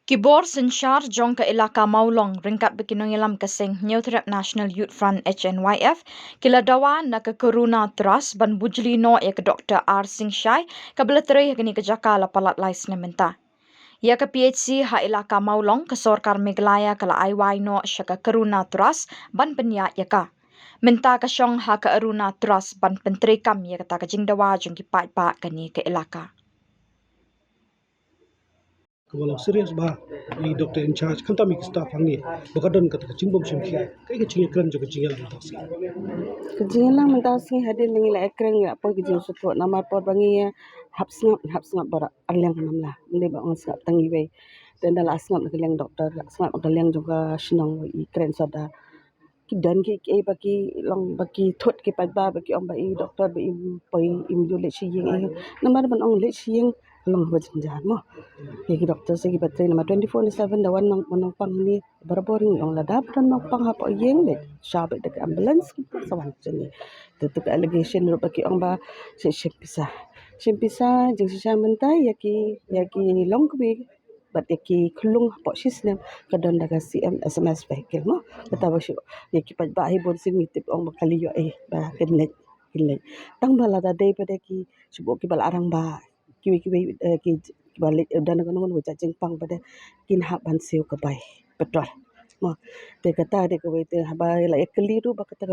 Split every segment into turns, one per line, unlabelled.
Kibor Sensyar jong ke ilaka Maulong ringkat bekinongilam kesing New Threat National Youth Front HNYF kila dawa na ke Corona Trust ban bujli no ya ke Dr. R. Singh Shai kabela terih gini ke jaka la palat lais nementa. Ya ke PHC ha ilaka Maulong ke Sorkar Meghalaya kala IY no syaka Corona Trust ban penya ya ka. Minta ke syong ha ke Aruna Trust ban pentrikam ya kata ke jing dawa jong ki pa kani ke ilaka.
Walau serius bah di doktor in charge kan tamik staff hangi bakadon kata cimbom shimki kai kecing kran jo kecing lang tak sih
Kejingan mentasi hadir mengi la ekran ya apa kejin sutu nama pot bangi ya hap sngap bara arliang kanam lah mende ba ngap tangi we dan dala asngap nak liang doktor asngap nak liang juga senang i kren soda kidan ki bagi long bagi thot ki pa bagi om ba i doktor ba im poi im ju le chi yeng nama ban ong le chi yeng long ba jan mo ya ki doktor segi batri nama 24/7 da wan nong pang ni baraboring ong ladap dan nong pang ha po yeng le shabe de ambulance ki sawan jeni tu allegation ro bagi ong ba se shempisa jeng sisa mentai ya ki long ki bat ki khulung po sisnem kadon daga CM SMS vehicle mo kata ba syo ya ki pat ba hi bon sing tip ong bakali yo ba kinlet tang bala da dai pada ki subo ki bal arang ba ki balik dan ngon wo jeng pang pada kin ha ban siu ka bai petrol mo te kata de ko te ba la ekliru ba kata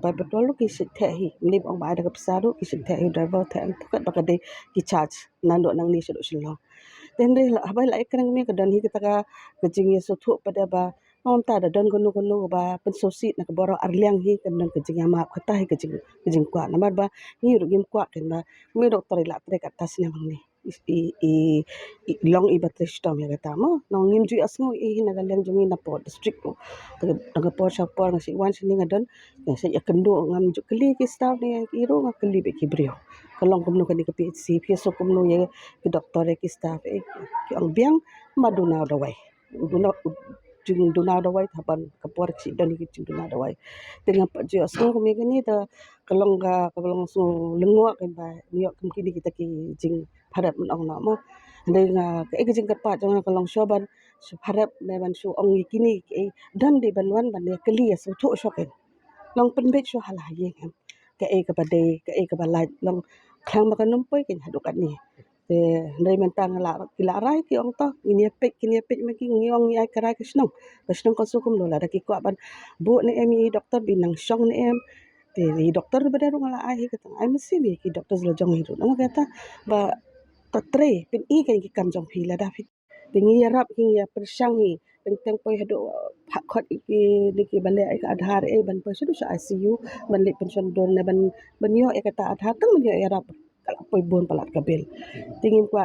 ba petrol ki sithe hi ni ong ba da ka pesaru ki sithe hi driver the an pukat ba ka de ki charge nando nang ni selo selo then de habai la ekran mi ka dan hi kita ka kejing ye so thu pada ba nom ta da don gono ba pen sosi na ka boro arliang hi kan dan kejing ma kata hi kejing kwa na ba ni ru gim kwa kan ba mi doktor la tre ka tas ne bang ni long i batre stom ya kata mo nong ngim ju asngo i na galeng jungi na po district ko daga po sa po ngasi wan sini ngadon ya sa ya kendo ngam ju kli ki staff ni iro nga kli be ki brio kalong kumno kani ka PHC pieso kumno ye ki doktor ki staff ki ang biang maduna dawai duna jung duna dawai thaban kapor si dan ki jung duna dawai dengan pak ju asngo kami kani da kalong su lengo kan ba niyo kini kita ki jing harap menong nak mo dengan jing kapat jangan kalong shoban harap ban su ong kini dan di banwan ban ya kli ya su thu shoken long penbet so halah yeng ka bade ka balai long khang ba kanum poi ken hadukan ni te ndai mentang la kila rai ki ong to ini pek ma ki ngiong ai karai kasnong ko sukum lo la da ki ko ban bu ni emi doktor binang shong ni em te doktor bada ru ngala ai ka tang ai mesti ni ki doktor lo jong hiru no kata ba tatre pin i kan ki kam jong phi la da fit tingi yarap ki ya persang hi teng poi hado hak khot ki ki bale ai adhar ban poi sudu sa ICU ban le pension don ban yo kata adhar tang yo yarap kala poi bon palat kabel tingin kwa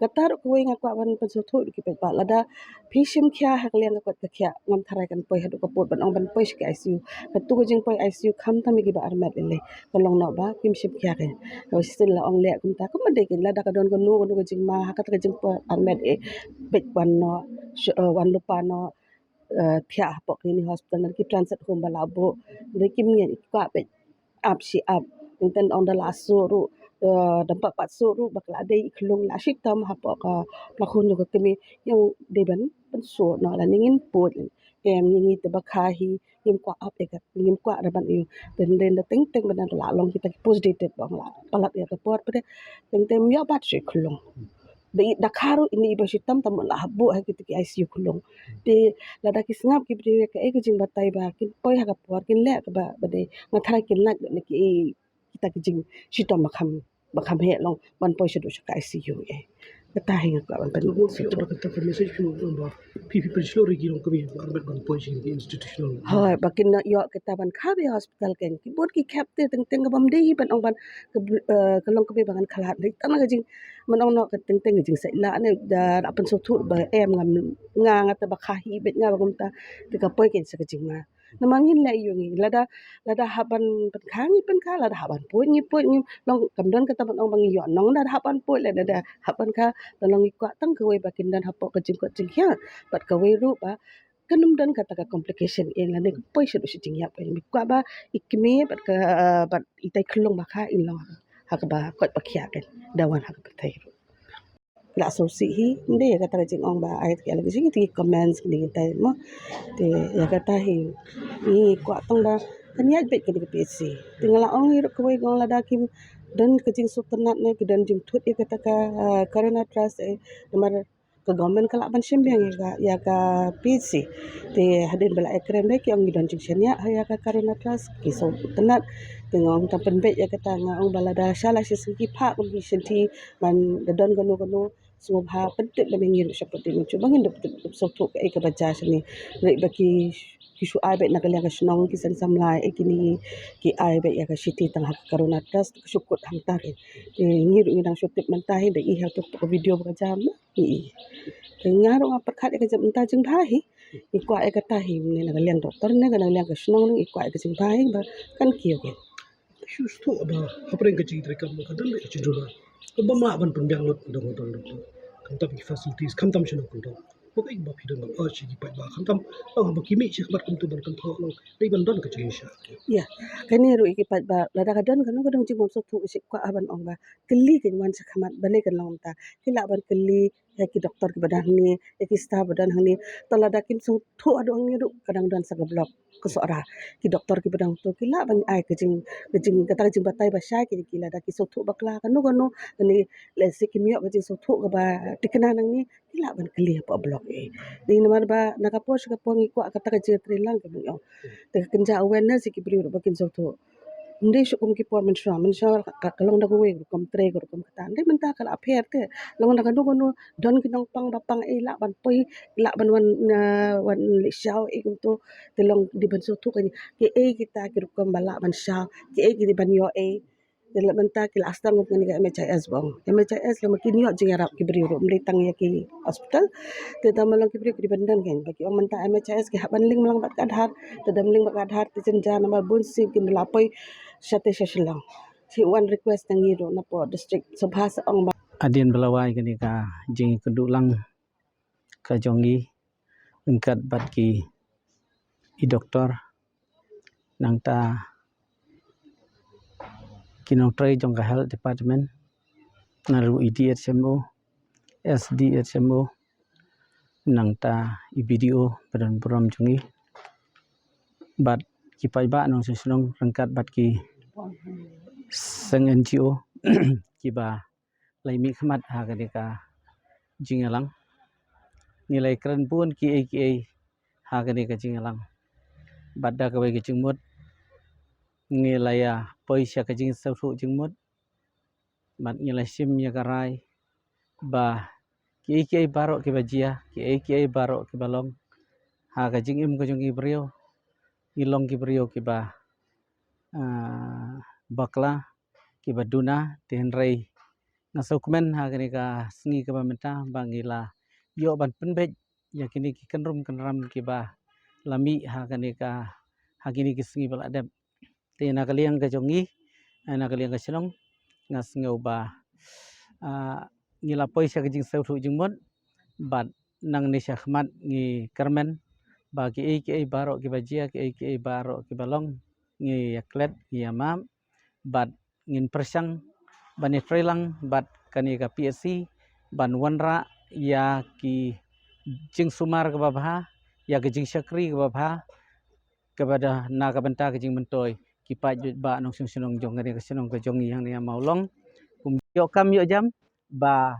kata ro ko nga kwa ban pension thu ki pe pa lada phishim khya hak liang ka ka khya ngam tharai kan poi hado ka pot ban ong ban poi ki ICU katu ko jing poi ICU kham ta mi ki ba armat le kalong no ba kim ship khya kan ro still la ong le kum ta ko made kin lada ka don ko nu ko jing ma hakat ka jing poi armat bet wan no wan lupa no thia po kini hospital ki transit home bala bo de kim nge ka bet ap si ap inten on dala suru dampak pat suru bakla dei klung la ship tam ha po ka lakhun ko kemi yung deban pen so no la ningin pot em ngi te bakha hi yim kwa ap e ka yim kwa raban yu den teng ban la long kita positive bang la palat ya ka pot pede teng yo bat shi klung da kharu ini iba sitam tam la habu ha kiti ki ICU kulung de la da ki sngap ki bre ka e jing batai ba kin poi ha ka por kin le ka ba de ngathai kin la ne ki kita ki jing sitam makham he long ban poi sedu ka ICU kata hinga ka ban pen
lu fi to kata for message fi ba pp pension ri gilong kami arbat ban poi sing institutional
hoy bakin na yo kita ban khabe hospital ken ki bot ki khapte teng bam de ban ong ban ka long ka be ban khalat ri tan ga jing man ong no ka teng jing sai la ne da apan so thu ba em ngam nga ta ba kha hi bet nga ba gum ta te ka poi ken sa ka jing ma namangin la yu ngi lada haban ban khangi ban kha lada haban poi ngi long kam don ka ta ban ong bang yo nong da haban poi la da haban kha ta long i kwa tang ka we bakin dan hapo ka jing kya bat ka we ru ba kanum dan kata ka complication en la ne poi shu shi jing yap mi kwa ba ikme bat itai khulong ba kha in long ha ka ba kot ba khya ken dawan ha ka thai la sosi hi nde ya kata jing ong ba ai ke lagi sing ti comments ni kita mo te ya kata hi ni kwa tong da kan ya bet ke PC tinggal ong hi ko gong la da kim dan ke jing su tenat ne ke dan jing thut ya kata ka karena trust nomor ke government kala ban sembiang ya ka PC te hadin bala ekran be ki ong dan jing senya ya ka karena trust ki so tenat tengok tampen bet ya kata ngong bala da shala sisi pha ko bi senti man dan gano semua hal penting dalam ingin seperti ini. Cuba ingin dapat satu ke baca sini. Baik bagi kisu ai baik nak lihat senang kisan samlai kini ki ai baik ya siti tengah karuna tas syukur hantar. Ngir ngidang syutip mentahi dah ihal tu video berjam. Dengar orang perkat ke jam entah jeng bahi. Ikut ai kata hi ni nak lihat doktor ni nak lihat senang ni ikut ai ke jeng bahi kan kio ke.
Shoes tu apa yang kecil dari kamu kadang le kecil juga. Kau mak ban pembiang lot dong dong dong. Kan tapi facilities kan tam sino kun dong. Kau kayak bapa hidup bapa sih kipai bah kan tam. Oh bapa kimi sih kat tu ban kan thok lo. Dai ban don kecil sih.
Ya, kani ru ikipat ba lada kadon kanu kadon jimom so tu isik kwa aban ong ba keli kin wan sakamat bale kan long ta kila ban keli ya ki doktor ki badan ni ya ki staff badan ni to lada kim so tu adu ang ru kadang dan sa blok ke sora ki doktor ki badan tu kila ban ai ke jing kata jing batai ba syai ki kila da ki so tu bakla kanu ni le se ki miyo ke jing so tu ba tikana nang ni kila ban keli pa blok ni namar ba nakapos ka pongi kwa kata ka jetri lang ka mo kenja awareness ki bri bakin so to nde shukum ki por mensha kalong da kuwe kom tre ko kom kata nde menta kala apher te long da kanu kono don ki nong pang bapang e la ban poi la ban wan li shao e kum to te long di ban so to ki e kita ki kom bala ban shao ki e ki di ban yo e dalam menta ki lasta ngop ngani ka MHIS bang MHIS lama kini yo jing arab ki bri ro mri tang ya ki hospital te tamalang ki bri ki bandan kan bagi om menta MHIS ki haban ling malang bat kadhar te dam ling bat kadhar te jenja nama bun si kin lapoi sate shashilang si one request nang iro na po district subhas ong ba
adin belawai kini ka jing kedulang ka jongi engkat bat ki i doktor nang ta kinong tray jong ka health department naru IDHMO SDHMO nang ta IBDO badan buram jongi bat ki pai ba nong seslong rengkat bat ki seng NGO ki ba lai mi khmat ha ka deka jingalang nilai keren pun ki ha ka deka jingalang badda ka bai ke jingmut nilai ya poisya ka jing sau jingmut bat nilai sim ya karai ba ki barok ki bajia ki barok ki balong ha ka jing im ko jong ibrio ilong ki brio ki ba bakla ki baduna tenrei nasau kemen ha kini ka sengi ka bamenta bangila yo ban penbej ya kini ki kenram ki ba lami ha kini ki sengi bala adep te na kaliang ka jongi na kaliang ka silong ngas ngau ba ngila poisa ka jing sau jingmon bat nang ni syahmat ngi kermen ba ki barok ki bajia ki barok ki balong ngi yaklet ngi amam bat ngin persang bani frelang bat kani ka PSC ban wanra ya ki jing sumar ke babha ya ke jing syakri ke babha kepada na ka benta ke jing mentoy ki pa ba nong sinong jong ngani ke sinong ke jong yang ni maulong kum yo kam yo jam ba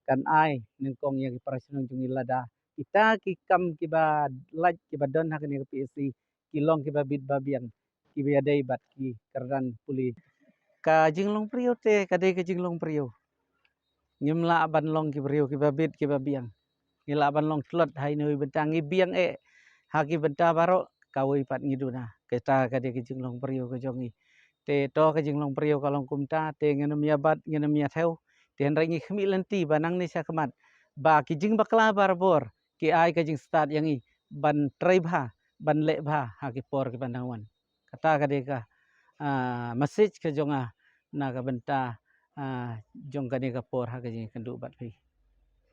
kan ai ningkong yang para sinong jong lada kita ki kam ki ba laj ki ba don ha ke PSC ki long ki ba bit babiang ki biadai bat ki kerdan puli ka jinglong priyo te kadai ka jinglong priyo ngimla ban long ki priyo ki babit ki babiang ngila ban long slot hai noi bentang ngi biang ha ki benta baro kawai pat ngiduna kita kadai ka jinglong priyo ka jongi te to ka jinglong priyo kalong kumta te ngena mia bat ngena mia theu ten rangi khmi lenti banang ni sakmat ba ki jing bakla barbor ki ai ka jing start yang i ban tribe ban le bha ha ki por ki bandawan kata kadai ka message ke jonga na ka benta jong kani ka por ha ka jing kendu bat pi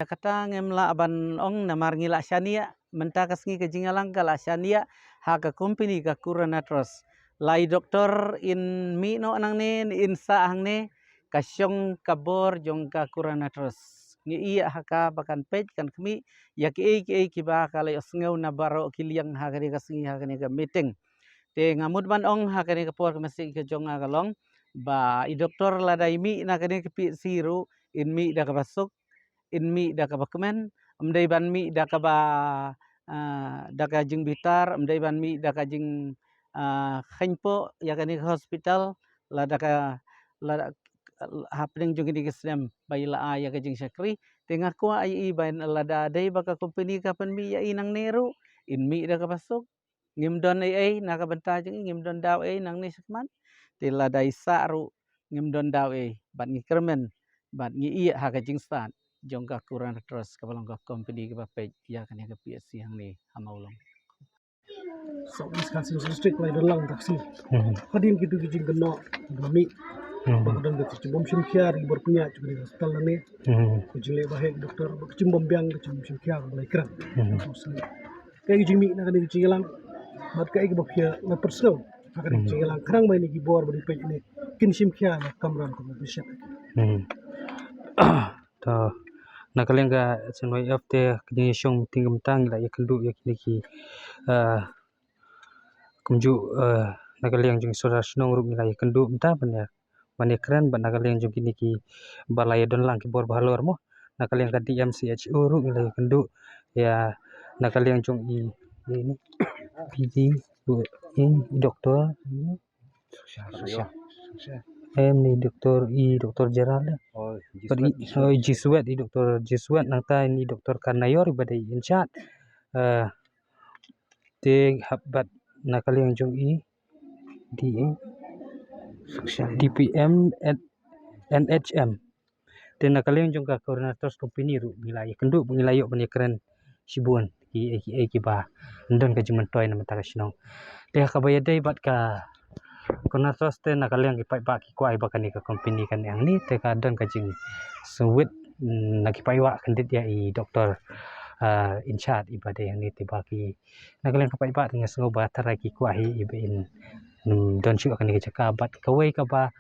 kata ngemla ban ong namar ngila syania menta kasngi ka jingalang kala syania ha ka company ka kuranatros lai doktor in mi no nang ne in sa hang ne kasyong kabor jong ka kuranatros ngi iya haka bakan pej kan kami ya ki ba kalay osngeu na baro kiliang hakani kasingi hakani ka meeting te ngamut man ong hakani ka por masi ka jong agalong ba I doktor lada imi na kani pi siru inmi da ka basuk inmi da ka bakmen amdai ban mi da ka ba da ka jing bitar amdai ban mi da ka jing khanpo ya kani ka hospital lada ka lada happening jong ini kesem bai la ya ka jing sakri tengah ko ai ban lada dai baka company ka pan mi ya inang neru inmi da ka basuk ngim don ai na ka banta jing ngim don daw ai nang ni sakman te lada isa ru ngim don daw ai ban ngi kermen ban ngi iya ha ka jing stan jong ka kurang terus ka balong ka company ka pe ya kan ka PSC hang ni amaulong
Southeast Council District lai dalang taksi. Hadim gitu kijing kena demi badan betul cimbom simkiar ibar punya juga di hospital nane. Kujile bahek dokter cimbom biang cimbom simkiar mulai keran. Kayak kijing mi nak ada kijing lang. Mat kayak ke bapia na personal. Akan kijing lang kerang main ni bor beri pej ni kin simkiar kamran ko bisyak.
Ta nakalenga senwai afte kini shong tingam tang la yakandu yakini ki kumju nakaleng jung sura snong ru nila yakandu mta banya mane kran ban nakaleng jung kini ki balaya don lang ki bor balor mo nakaleng ka DMCHO ru nila yakandu ya nakaleng jung ini PD ini doktor ini em ni doktor Jeral Jiswet i doktor Jiswet nang ta ni doktor Kanayor ibadai inchat te habat nakaleng jong i di DPM at NHM te nakaleng jong ka coordinators company ru nilai kendu ngilayo keren sibuan ki ba ndon ka jiman toy na mata kasino te ka bayadai bat ka coordinators te nakaleng ki pai ba ki kwai ba kan ka company kan yang ni te ka don ka jing suwit nakipai wa kandit ya I doktor in charge ibade yang ni tiba ki nakaleng ka pai ba dengan sengo ba tarai ki kwai ibe in don shu akan ka bat kawai ka ba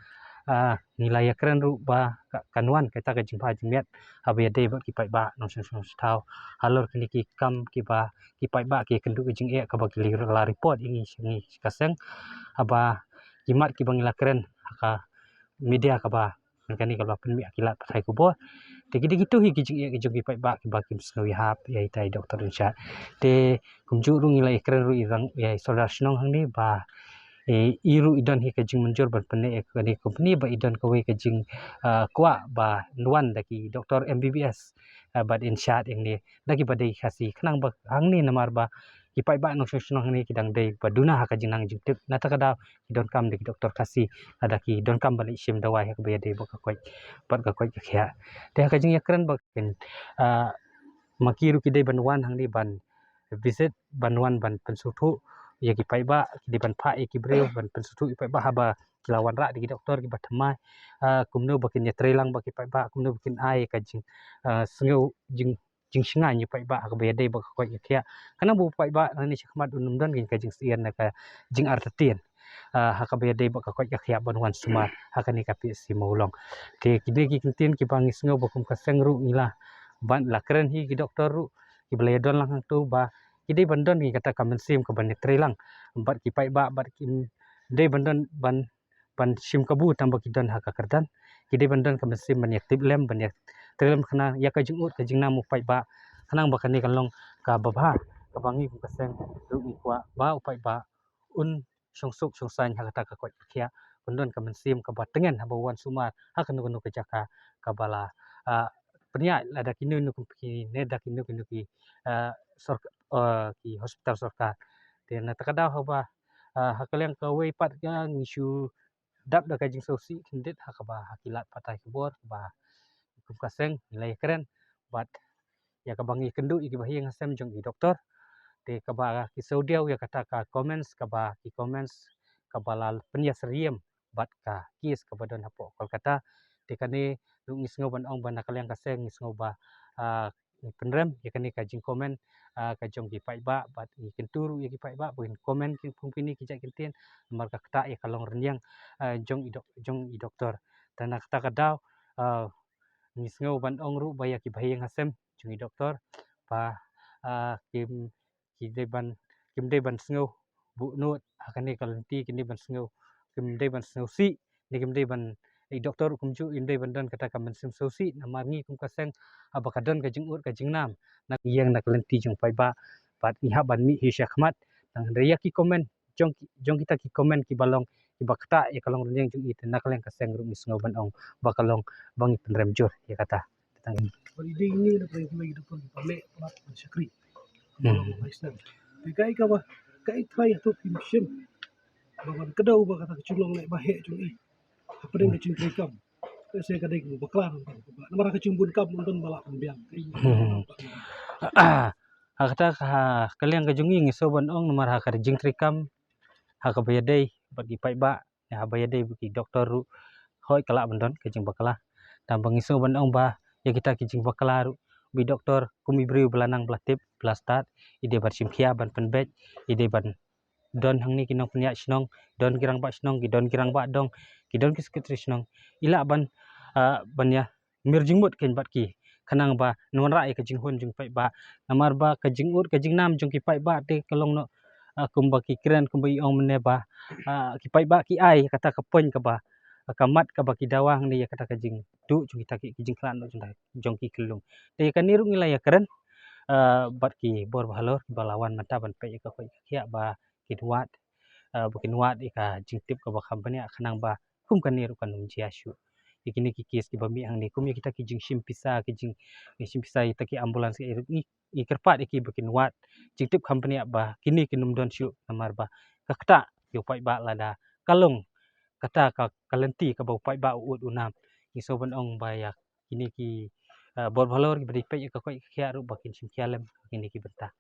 nilai keren ru ba kanwan kita ka jingpa jingmet abe de ba ki pai ba no sung tau halor kini ki kam ki ba ki pai ba ki kendu jing e ka ba ki la report ini singi kaseng aba jimat ki bangila keren ka media ka ba kani ka ba penmi akilat patai ku bo te gitu hi kijing pai ba ki ba ki snawi hap ya itai doktor insha te kumju ru ngilai keren ru irang ya saudara snong hang ni ba iru idan hi kajing menjur ban pene kani company ba idan kawe kajing kwa ba nuan daki doktor MBBS ba insha ing ni lagi ba dei khasi khnang ba hang ni namar ba ki pai ba no snong ni kidang dei ba duna ha kajing nang jing tip nata kada don kam de doktor kasi ada ki don kam balik sim dawai ha ba dei ba ka koi pat ka koi ka khya te ka jing yakran ba ken makiru kidai banwan hang ni ban visit banwan ban pensuthu ya ki pai ba di ban pha ki breu ban pensuthu pai ba haba kilawan ra di doktor ki bathamai kumno bakin ya trelang ba ki pai ba kumno bakin ai ka jing sengeu jing jing singai ni pai ba ka ba dei ba ka koi khya kana bu pai ba ni sikmat unum dan ka jing sian na ka jing artatien haka ba dei ba ka koi khya banwan sumar haka ni ka pi si maulong te kidai ki kintin ki bangis ngeu bakum ka sengru ngila ban la keren hi ki doktor ru ki bledon lang tu ba kidai bandon ni kata kamen sim ka ban trelang bat ki pai ba bat ki dei bandon ban sim kabu tambah kidon haka kerdan kidai bandon kamen sim ban yak tip lem ban yak trelem khana ya ka jingut ka jingna mu pai ba khanang ba kani kalong ka babha ka bangi ka seng ru ni kwa ba upai ba un songsuk songsan haka ka koi khia bandon kamen sim ka ba tengen haba wan sumar haka nu ka jaka ka bala penia ada kinu nu ki ne da kinu ki ki hospital sarkar te na takada haba hakaleng ka wei pat ga ngisu dap da kajing sosi kindit hakaba hakilat patai kebor ba kum kaseng nilai keren bat ya kabangi kendu iki bahi ngasem jong i doktor te kaba ki saudiau ya kata ka comments kaba ki comments kabala penia seriem bat ka kis kabadon hapo kolkata te kane ngis ngo ban ong ban nakaleng kaseng ngis ngo ba penrem ya kani ka jing komen ka jong ki pai ba bat i kenturu ya ki pai ba buin komen ki pungpini ki jak kintin mar ka kata ya kalong renyang jong i doktor dan kata kadau Ni sengau ban ong ru baya ki bahayang hasem jungi doktor ba kim de ban sengau bu nut akan ni kalenti kini ban sengau kim de ban sengau si ni kim de ban doktor kumju inde ban dan kata kamen sem si namar ngi kum kaseng abakadan ka jingut ka jingnam nak yang nak kalenti jung pai ba bat ni ha ban mi hi syakmat nang reya ki komen jong kita ki komen ki balong ki bakta ya kalong renyang jung it nak leng kaseng ru mi sengau ban ong bakalong bang penrem jur ya kata tentang ini.
Ide ini nak lagi lagi depan pame pelat syakri.
Hmm.
Islam. Kai ka ba kai try tu kim sim. Bawan kedau ba kata keculong naik bahek jung i. Apa dia kecing rekam. Saya kadai ku baklar. Namara kecing bun kam nonton balak pembiang.
Kata kalian ka jungi ngi soban ong nomor ha ka jing trikam ha ka bayadai bagi pai ba ya bayadai bagi doktor ru hoi kala bandon ka jing bakala dan bangi soban ong ba ya kita ki jing bakala ru bi doktor kumi beri belanang belatip belastat ide bar simkia ban penbet ide ban don hangni kinong punya snong don kirang ba snong ki don kirang ba dong ki don ki sekretari snong ila ban ya mirjingmut ken bat ki kanang ba non rai ka jinghun jing pai ba namar ba ka jingut ka jingnam jung ki pai ba te kalong no kumba ki kren kumba i ong mene ba ki pai ba ki ai kata ka poin ka ba kamat ka ba ki dawang ni ya kata ka jing du jung kita ki jing klan no jong ki kelung te ka niru ngila ya keren bat ki bor balor balawan mata ban pe ka ko kia ba ki duat bukin wat ika jing tip ka ba company kanang ba kum ka niru kan num jiasu ikini ki kes ki bami hang ni kum ya kita ki jing simpisa ki jing simpisa ita ki ambulans ki i kerpat iki bikin wat jing tip company ba kini kinum don syu namar ba kakta yo pai ba lada kalung kata ka kalenti ka bau pai ba ut unam ni soban ong ba ya kini ki bor valor ki beri pe ka ko khia ru bakin sim kialem kini ki benta